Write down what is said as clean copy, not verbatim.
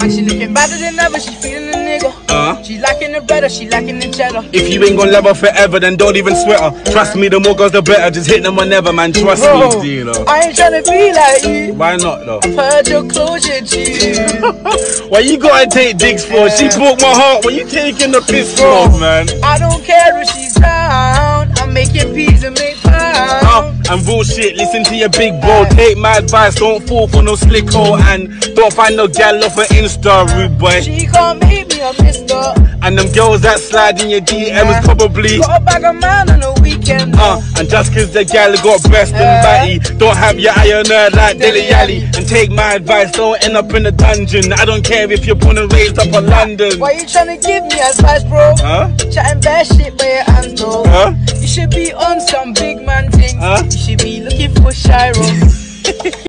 She looking better than ever, she feeling the nigga. She lacking the better, she lacking the cheddar. If you ain't gon' love her forever, then don't even sweat her. Trust me, the more girls the better. Just hit them whenever, man. Trust me, dealer. I ain't tryna be like you. Why not though? I've heard your closure, G. Why you gotta take digs for? She broke my heart. When you taking the piss for, man? I don't care if she's down. I'm making peas and make pounds. And bullshit, listen to your big bro. Take my advice, don't fall for no slick hole. And don't find no gal off of Insta, rude boy. She can't make me a mister. And them girls that slide in your DMs probably got a bag of man on the weekend. And just cause the gal got breast and batty, don't have your eye on her like Dilly Alley. And take my advice, don't end up in a dungeon. I don't care if you're born and raised up in London. Why you tryna give me advice, bro? Chatting bad shit by your hands, though. You should be on some big man thing. You should be looking for Shiro.